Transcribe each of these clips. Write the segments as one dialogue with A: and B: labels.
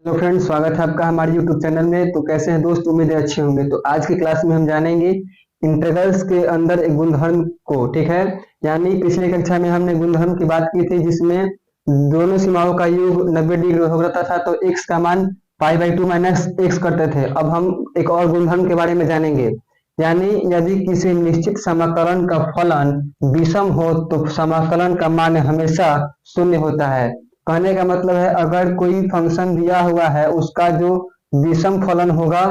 A: Hello friends, स्वागत है आपका हमारे यूट्यूब चैनल में। तो कैसे हैं दोस्त? उम्मीद है अच्छे होंगे। तो आज की क्लास में हम जानेंगे इंटीग्रल्स के अंदर एक गुणधर्म को। ठीक है, यानी पिछली कक्षा में हमने गुणधर्म की बात की थी जिसमें दोनों सीमाओं का योग 90 डिग्री हो जाता था, तो x का मान π/2 माइनस एक्स करते थे। अब हम एक और गुणधर्म के बारे में जानेंगे, यानी यदि किसी निश्चित समाकलन का फलन विषम हो तो समाकलन का मान हमेशा शून्य होता है। कहने का मतलब है, अगर कोई फंक्शन दिया हुआ है उसका जो विषम फलन होगा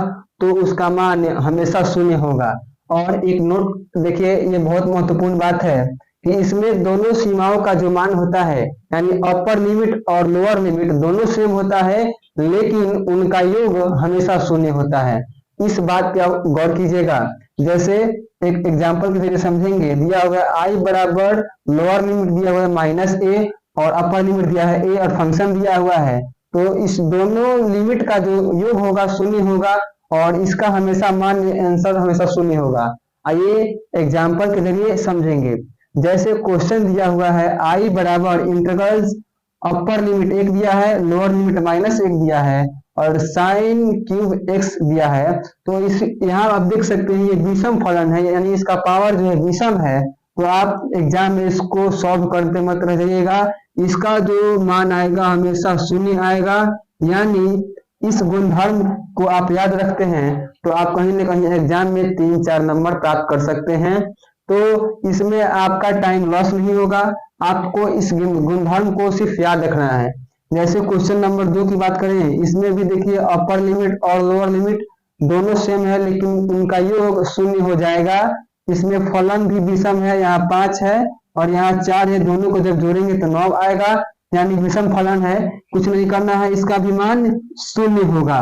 A: तो उसका मान हमेशा शून्य होगा। और एक नोट देखिए, ये बहुत महत्वपूर्ण बात है कि इसमें दोनों सीमाओं का जो मान होता है, यानी अपर लिमिट और लोअर लिमिट दोनों सेम होता है, लेकिन उनका योग हमेशा शून्य होता है। इस बात पे आप गौर कीजिएगा। जैसे एक एग्जांपल के जरिए समझेंगे। दिया हुआ है आई बराबर, लोअर लिमिट दिया हुआ है -a और अपर लिमिट दिया है a, और फंक्शन दिया हुआ है, तो इस दोनों लिमिट का जो योग होगा शून्य होगा और इसका हमेशा मान आंसर हमेशा शून्य होगा। आइए एग्जांपल के जरिए समझेंगे। जैसे क्वेश्चन दिया हुआ है आई बराबर इंटीग्रल्स अपर लिमिट 1 दिया है, लोअर लिमिट -1 दिया है और साइन क्यूब एक्स दिया है। तो इस यहाँ आप देख सकते हैं ये विषम फलन है, यानी इसका पावर जो है विषम है। तो आप एग्जाम में इसको सॉल्व करते मत रह जाइएगा, इसका जो मान आएगा हमेशा शून्य आएगा। यानी इस गुणधर्म को आप याद रखते हैं तो आप कहीं ना कहीं एग्जाम में 3-4 नंबर प्राप्त कर सकते हैं। तो इसमें आपका टाइम लॉस नहीं होगा, आपको इस गुणधर्म को सिर्फ याद रखना है। जैसे क्वेश्चन नंबर 2 की बात करें, इसमें भी देखिए अपर लिमिट और लोअर लिमिट दोनों सेम है, लेकिन उनका योग शून्य हो जाएगा। इसमें फलन भी विषम है, यहाँ 5 है और यहाँ 4 है, दोनों को जब जोड़ेंगे तो 9 आएगा, यानी विषम फलन है। कुछ नहीं करना है, इसका भी मान शून्य होगा।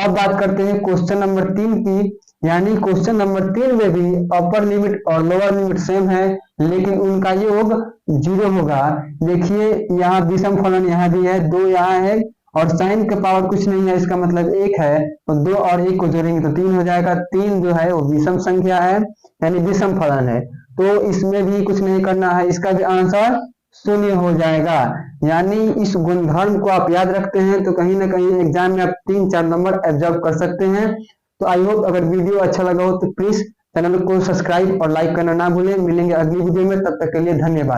A: अब बात करते हैं क्वेश्चन नंबर 3 की, यानी क्वेश्चन नंबर 3 में भी अपर लिमिट और लोअर लिमिट सेम है, लेकिन उनका योग 0 होगा। देखिए यहाँ विषम फलन यहाँ भी है, 2 यहाँ है और साइन का पावर कुछ नहीं है, इसका मतलब 1 है, तो 2 और 1 को जोड़ेंगे तो 3 हो जाएगा। 3 जो है वो विषम संख्या है, यानी विषम फलन है, तो इसमें भी कुछ नहीं करना है, इसका भी आंसर शून्य हो जाएगा। यानी इस गुणधर्म को आप याद रखते हैं तो कहीं ना कहीं एग्जाम में आप 3-4 नंबर एब्जॉर्व कर सकते हैं। तो आई होप अगर वीडियो अच्छा लगा हो तो प्लीज चैनल को सब्सक्राइब और लाइक करना ना भूलें। मिलेंगे अगली वीडियो में, तब तक के लिए धन्यवाद।